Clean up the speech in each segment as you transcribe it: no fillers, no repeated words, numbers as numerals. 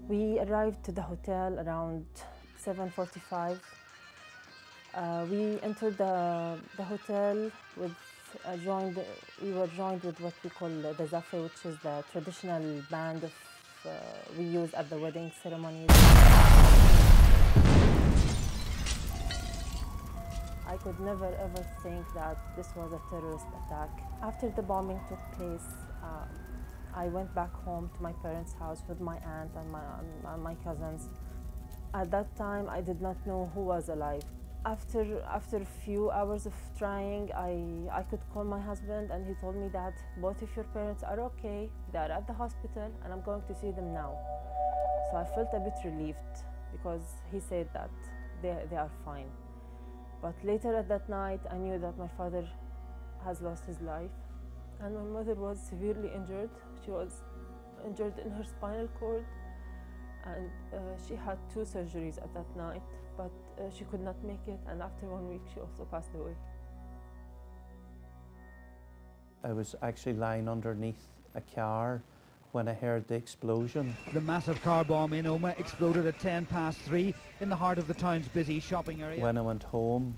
We arrived to the hotel around 7:45. We entered the hotel with we were joined with what we call the zafe, which is the traditional band we use at the wedding ceremonies. I could never ever think that this was a terrorist attack. After the bombing took place, I went back home to my parents' house with my aunt and my cousins. At that time, I did not know who was alive. After a few hours of trying, I could call my husband, and he told me that both of your parents are okay. They are at the hospital, and I'm going to see them now. So I felt a bit relieved because he said that they are fine. But later at that night, I knew that my father has lost his life, and my mother was severely injured. She was injured in her spinal cord, and she had 2 surgeries at that night, but she could not make it, and after 1 week she also passed away. I was actually lying underneath a car when I heard the explosion. The massive car bomb in Omagh exploded at 3:10 in the heart of the town's busy shopping area. When I went home,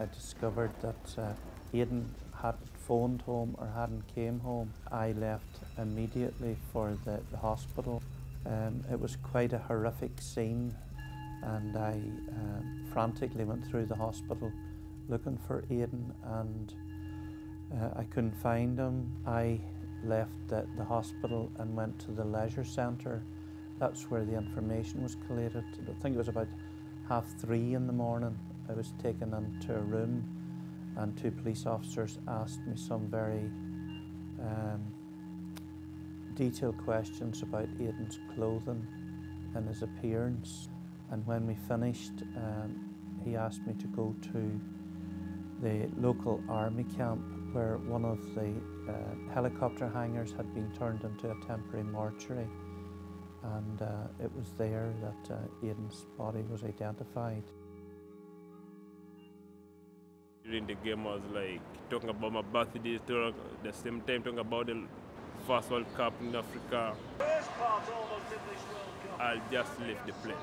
I discovered that Aidan hadn't phoned home or hadn't came home. I left immediately for the hospital. It was quite a horrific scene, and I frantically went through the hospital looking for Aidan, and I couldn't find him. I left the hospital and went to the leisure centre. That's where the information was collated. I think it was about 3:30 in the morning. I was taken into a room, and 2 police officers asked me some very detailed questions about Aidan's clothing and his appearance. And when we finished, he asked me to go to the local army camp, where one of the helicopter hangars had been turned into a temporary mortuary, and it was there that Aidan's body was identified. During the game, I was like talking about my birthday, at the same time talking about the first World Cup in Africa. I just left the place.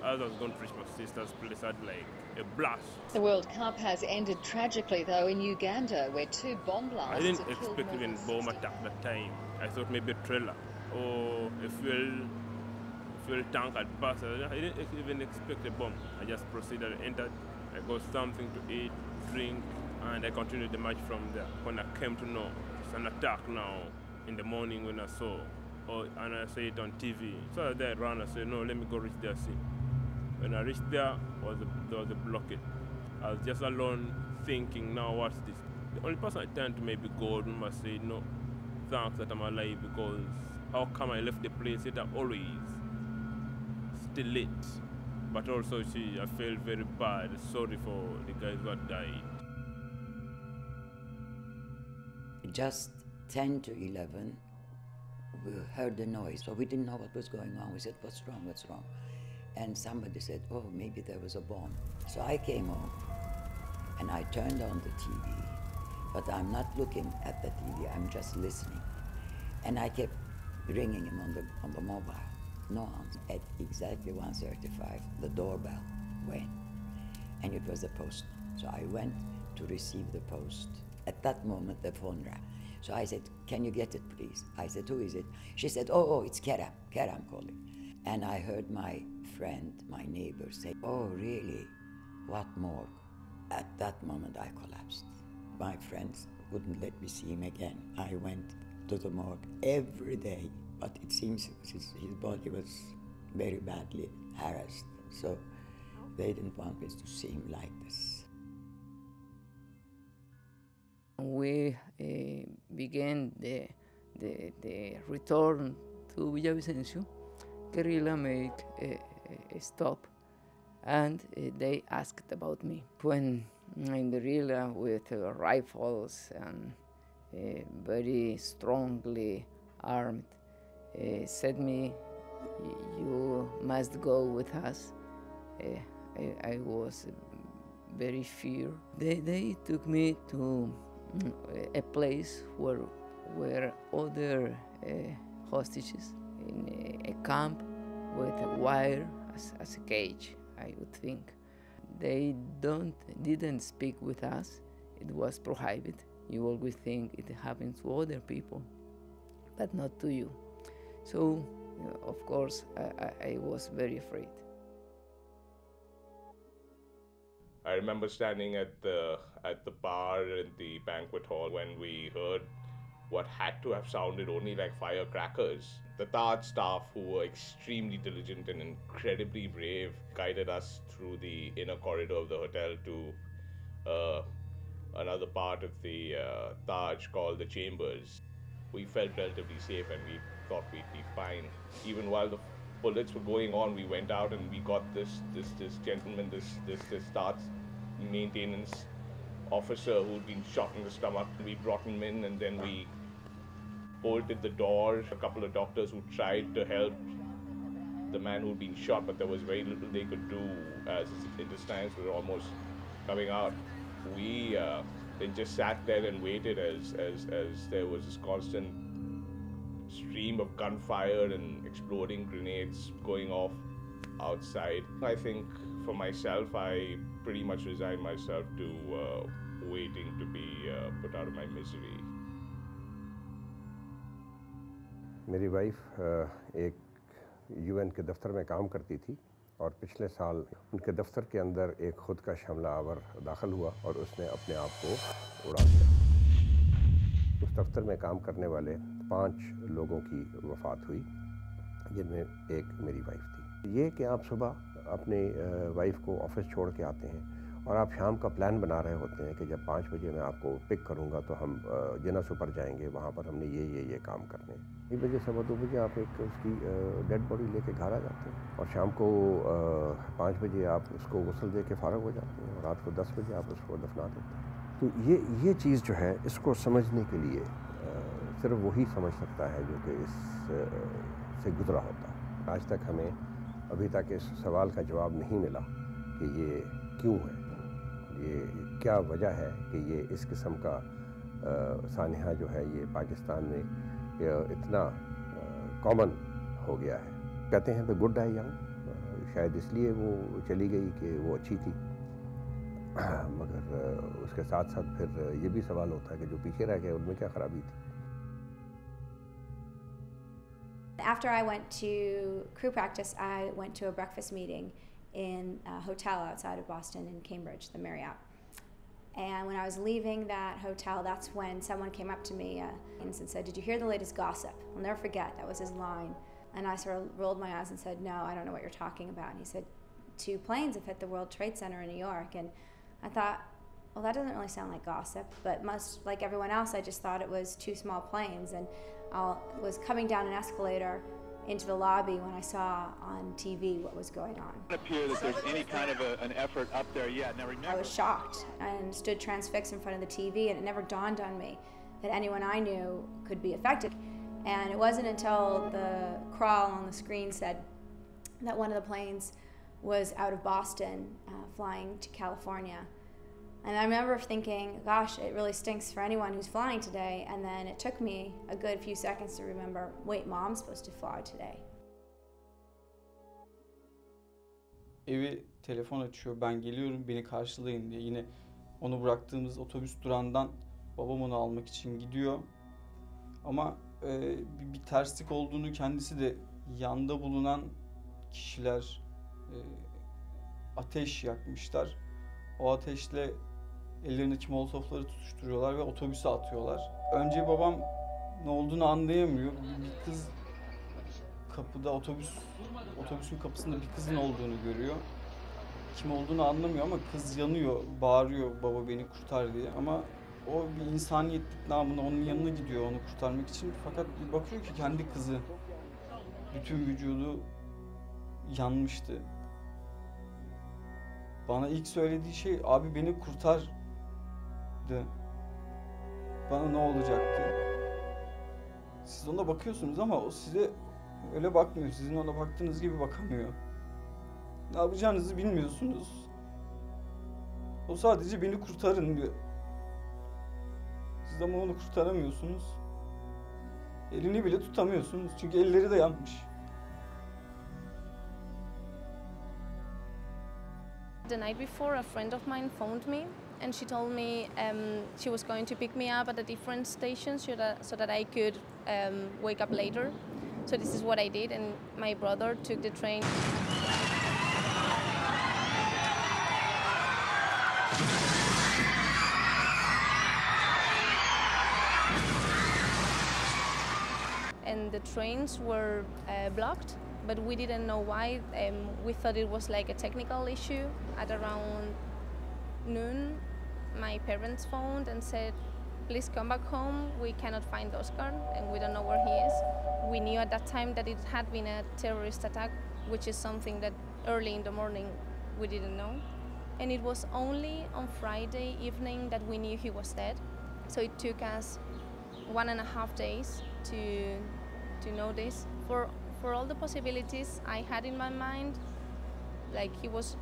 As I was going to reach my sister's place, I had like a blast. The World Cup has ended tragically, though, in Uganda, where 2 bomb blasts I didn't have killed expect more even than bomb 60. attack at that time. I thought maybe a trailer or a fuel tank had burst. I didn't even expect a bomb. I just proceeded, entered, I got something to eat, drink, and I continued the match from there. When I came to know it's an attack now in the morning when I saw, and I saw it on TV. So I ran, I said, no, let me go reach their scene. When I reached there was a blockade. I was just alone thinking, now what's this? The only person I turned to maybe God must say, no, thanks that I'm alive, because how come I left the place yet I'm always still late. But also I felt very bad, sorry for the guys who had died. Just 10 to 11, we heard the noise, so we didn't know what was going on. We said, what's wrong, what's wrong? And somebody said, oh, maybe there was a bomb. So I came home and I turned on the TV, but I'm not looking at the TV, I'm just listening. And I kept ringing him on the mobile. No answer. At exactly 1:35, the doorbell went, and it was the postman. So I went to receive the post. At that moment, the phone rang. So I said, can you get it, please? I said, who is it? She said, oh, it's Kerem calling. And I heard my friend, my neighbor, say, oh, really? What more? At that moment, I collapsed. My friends wouldn't let me see him again. I went to the morgue every day, but it seems his body was very badly harassed, so they didn't want me to see him like this. We began the return to Villavicencio. Guerrilla made a stop, and they asked about me. When in the guerrilla with rifles and very strongly armed, said me, you must go with us. I was very feared. They took me to a place where other hostages in a camp with a wire as a cage, I would think. They didn't speak with us. It was prohibited. You always think it happens to other people, but not to you. So, of course, I was very afraid. I remember standing at the bar in the banquet hall when we heard what had to have sounded only like firecrackers. The Taj staff, who were extremely diligent and incredibly brave, guided us through the inner corridor of the hotel to another part of the Taj called the Chambers. We felt relatively safe and we thought we'd be fine. Even while the bullets were going on, we went out and we got this gentleman, this Taj maintenance officer who'd been shot in the stomach. We brought him in and then we bolted the door. A couple of doctors who tried to help the man who'd been shot, but there was very little they could do as his intestines were almost coming out. We then just sat there and waited as there was this constant stream of gunfire and exploding grenades going off outside. I think for myself, I pretty much resigned myself to waiting to be put out of my misery. मेरी wife एक UN के दफ्तर में काम करती थी और पिछले साल उनके दफ्तर के अंदर एक खुद का हमला आवर दाखिल हुआ और उसने अपने आप को उड़ा दिया। उस दफ्तर में काम करने वाले 5 लोगों की वफ़ात हुई, जिनमें एक मेरी वाइफ थी। ये कि आप सुबह अपनी वाइफ को ऑफिस छोड़ के आते हैं और आप शाम का प्लान बना रहे होते हैं कि जब 5 बजे मैं आपको पिक करूंगा तो हम जिना सुपर जाएंगे, वहाँ पर हमने ये काम करने हैं। 1 बजे 2:15 बजे आप एक उसकी डेड बॉडी लेके घर आ जाते हैं और शाम को 5 बजे आप उसको गुस्ल दे के फारग हो जाते हैं और रात को 10 बजे आप उसको दफना देते हैं। तो ये चीज़ जो है, इसको समझने के लिए सिर्फ वही समझ सकता है जो कि इससे गुजरा होता है। आज तक हमें अभी तक इस सवाल का जवाब नहीं मिला कि ये क्यों है, ये क्या वजह है कि ये इस किस्म का सानिहा जो है ये पाकिस्तान में इतना कॉमन हो गया है। कहते हैं द गुड डाई यंग, शायद इसलिए वो चली गई कि वो अच्छी थी, मगर उसके साथ साथ फिर ये भी सवाल होता है कि जो पीछे रह गए उनमें क्या खराबी थी। After I went to crew practice, I went to a breakfast meeting in a hotel outside of Boston in Cambridge, the Marriott. And when I was leaving that hotel, that's when someone came up to me and said, "Did you hear the latest gossip?" I'll never forget, that was his line. And I sort of rolled my eyes and said, "No, I don't know what you're talking about." And he said, 2 planes have hit the World Trade Center in New York. And I thought, well, that doesn't really sound like gossip, but much like everyone else, I just thought it was 2 small planes. And I was coming down an escalator into the lobby when I saw on TV what was going on. It doesn't appear that there's any kind of an effort up there yet. Now remember, I was shocked and stood transfixed in front of the TV, and it never dawned on me that anyone I knew could be affected. And it wasn't until the crawl on the screen said that one of the planes was out of Boston flying to California. And I remember thinking, gosh, it really stinks for anyone who's flying today. And then it took me a good few seconds to remember, wait, Mom's supposed to fly today. Evi telefon açıyor, ben geliyorum, beni karşılayın diye. Yine onu bıraktığımız otobüs durağından babam onu almak için gidiyor. Ama bir terslik olduğunu kendisi de, yanda bulunan kişiler ateş yakmışlar. O ateşle ellerindeki molotofları tutuşturuyorlar ve otobüse atıyorlar. Önce babam ne olduğunu anlayamıyor. Bir kız kapıda, otobüsün kapısında bir kızın olduğunu görüyor. Kim olduğunu anlamıyor ama kız yanıyor, bağırıyor baba beni kurtar diye. Ama o bir insaniyetlik namına onun yanına gidiyor onu kurtarmak için. Fakat bir bakıyor ki kendi kızı, bütün vücudu yanmıştı. Bana ilk söylediği şey, abi beni kurtardı. Bana ne olacaktı? Siz ona bakıyorsunuz ama o size öyle bakmıyor. Sizin ona baktığınız gibi bakamıyor. Ne yapacağınızı bilmiyorsunuz. O sadece beni kurtarın diyor. Siz ama onu kurtaramıyorsunuz. Elini bile tutamıyorsunuz çünkü elleri de yanmış. The night before, a friend of mine phoned me and she told me she was going to pick me up at a different station so that I could wake up later. So this is what I did, and my brother took the train. And the trains were blocked, but we didn't know why. We thought it was like a technical issue. At around noon, my parents phoned and said, please come back home, we cannot find Oscar and we don't know where he is. We knew at that time that it had been a terrorist attack, which is something that early in the morning we didn't know. And it was only on Friday evening that we knew he was dead. So it took us 1.5 days to know this. For all the possibilities I had in my mind, like he was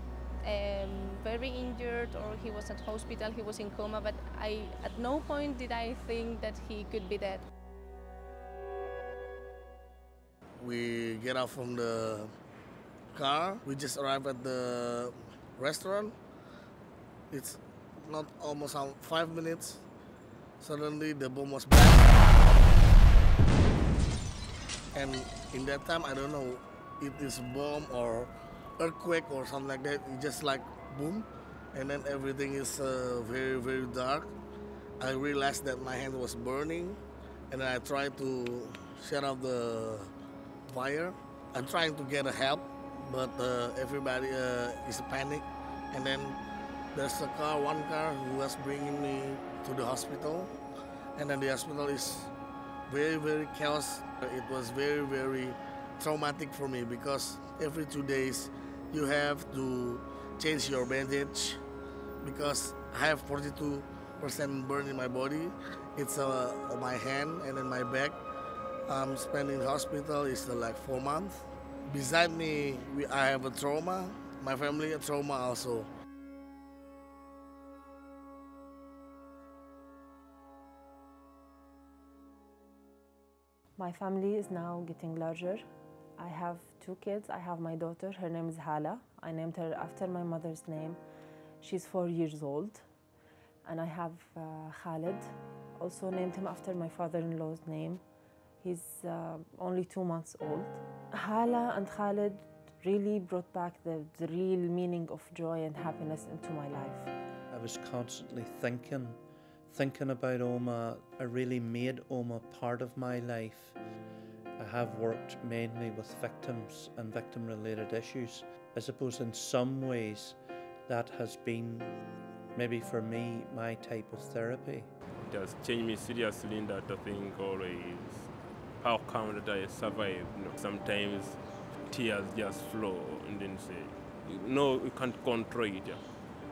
very injured or he was at hospital, he was in coma, but at no point did I think that he could be dead. We get out from the car, we just arrived at the restaurant. It's not almost 5 minutes. Suddenly the bomb was back. And in that time, I don't know, it is bomb or earthquake or something like that. It just like boom, and then everything is very, very dark. I realized that my hand was burning, and then I tried to shut off the fire. I'm trying to get help, but everybody is panic. And then there's one car who was bringing me to the hospital, and then the hospital is very, very chaos. It was very, very traumatic for me because every 2 days you have to change your bandage because I have 42% burn in my body. It's on my hand and in my back. I'm spending in hospital is like 4 months. Beside me, I have a trauma. My family a trauma also. My family is now getting larger. I have 2 kids. I have my daughter, her name is Hala. I named her after my mother's name. She's 4 years old. And I have Khaled, also named him after my father-in-law's name. He's only 2 months old. Hala and Khaled really brought back the real meaning of joy and happiness into my life. I was constantly thinking about Oma. I really made Oma part of my life. I have worked mainly with victims and victim-related issues. I suppose in some ways that has been, maybe for me, my type of therapy. It has changed me seriously in that I think always, how come that I survive? You know, sometimes tears just flow and then say, you can't control it. Yeah.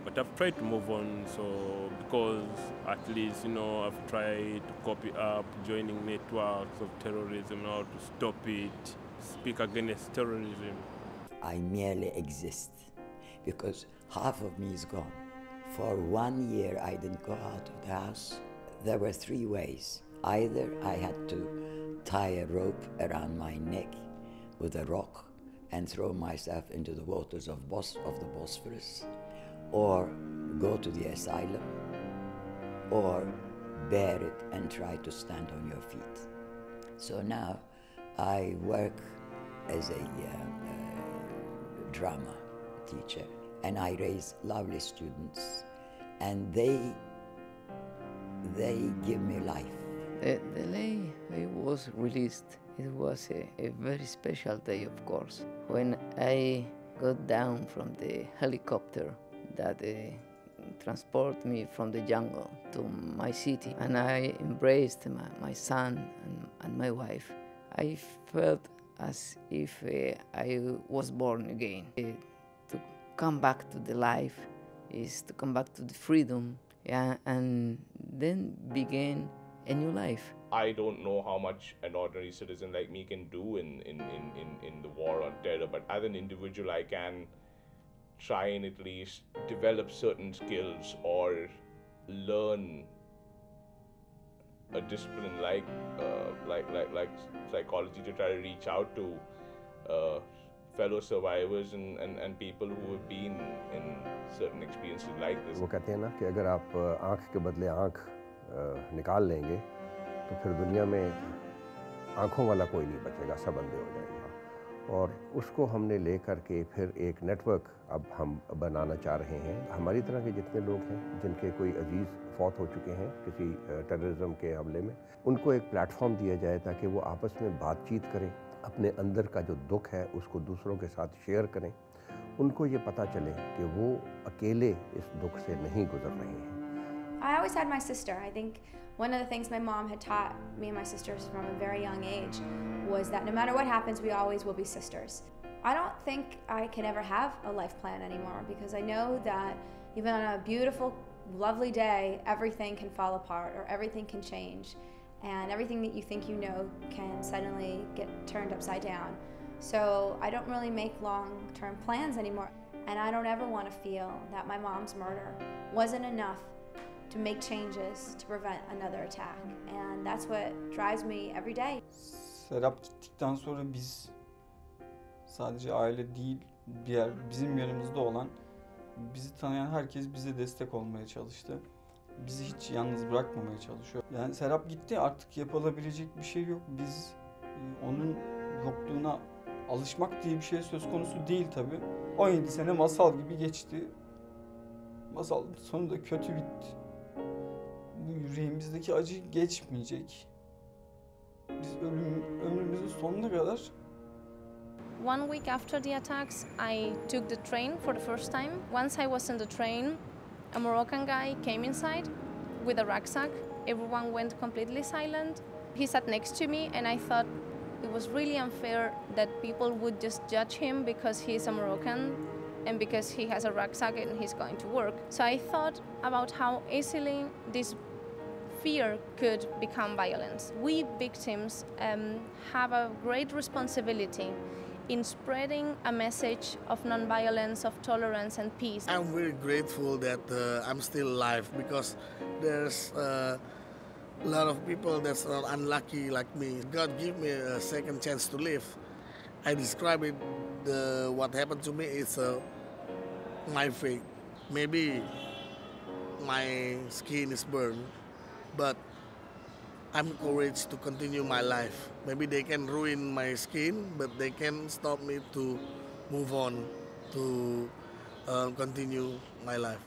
But I've tried to move on, so because at least, I've tried to copy up, joining networks of terrorism, how to stop it, speak against terrorism. I merely exist because half of me is gone. For 1 year, I didn't go out of the house. There were 3 ways. Either I had to tie a rope around my neck with a rock and throw myself into the waters of the Bosphorus, or go to the asylum, or bear it and try to stand on your feet. So now I work as a drama teacher, and I raise lovely students, and they give me life. The day I was released, it was a very special day, of course. When I got down from the helicopter that transported me from the jungle to my city, and I embraced my son and my wife, I felt as if I was born again. To come back to the life is to come back to the freedom, and then begin a new life. I don't know how much an ordinary citizen like me can do in the war on terror, but as an individual I can try and at least develop certain skills or learn a discipline like psychology to try to reach out to fellow survivors and people who have been in certain experiences like this. वो कहते हैं ना कि अगर आप आँख के बदले आँख निकाल लेंगे तो फिर दुनिया में आँखों वाला कोई नहीं बचेगा, सब अंधे हो जाएंगे। और उसको हमने ले करके फिर एक नेटवर्क अब हम बनाना चाह रहे हैं। हमारी तरह के जितने लोग हैं जिनके कोई अजीज़ फौत हो चुके हैं किसी टेररिज्म के हमले में, उनको एक प्लेटफॉर्म दिया जाए ताकि वो आपस में बातचीत करें, अपने अंदर का जो दुख है उसको दूसरों के साथ शेयर करें, उनको ये पता चले कि वो अकेले इस दुख से नहीं गुजर रहे हैं। I always had my sister. I think one of the things my mom had taught me and my sisters from a very young age was that no matter what happens, we always will be sisters. I don't think I can ever have a life plan anymore because I know that even on a beautiful, lovely day, everything can fall apart or everything can change, and everything that you think you know can suddenly get turned upside down. So I don't really make long-term plans anymore, and I don't ever want to feel that my mom's murder wasn't enough to make changes to prevent another attack, and that's what drives me every day. Serap gittikten sonra biz sadece aile değil, diğer bizim yanımızda olan, bizi tanıyan herkes bize destek olmaya çalıştı. Bizi hiç yalnız bırakmamaya çalışıyor. Yani Serap gitti, artık yapılabilecek bir şey yok. Biz onun yokluğuna alışmak diye bir şey söz konusu değil tabii. 17 sene masal gibi geçti. Masal sonunda kötü bitti. Bu yüreğimizdeki acı geçmeyecek. Biz ömrümüzün sonuna kadar. One week after the attacks, I took the train for the first time. Once I was in the train, a Moroccan guy came inside with a rucksack. Everyone went completely silent. He sat next to me, and I thought it was really unfair that people would just judge him because he's a Moroccan and because he has a rucksack and he's going to work. So I thought about how easily this fear could become violence. We victims have a great responsibility in spreading a message of non-violence, of tolerance and peace. I'm very grateful that I'm still alive because there's a lot of people that's unlucky like me. God gave me a second chance to live. I describe it, what happened to me is my fate. Maybe my skin is burned, but I'm encouraged to continue my life. Maybe they can ruin my skin, but they can stop me to move on, to continue my life.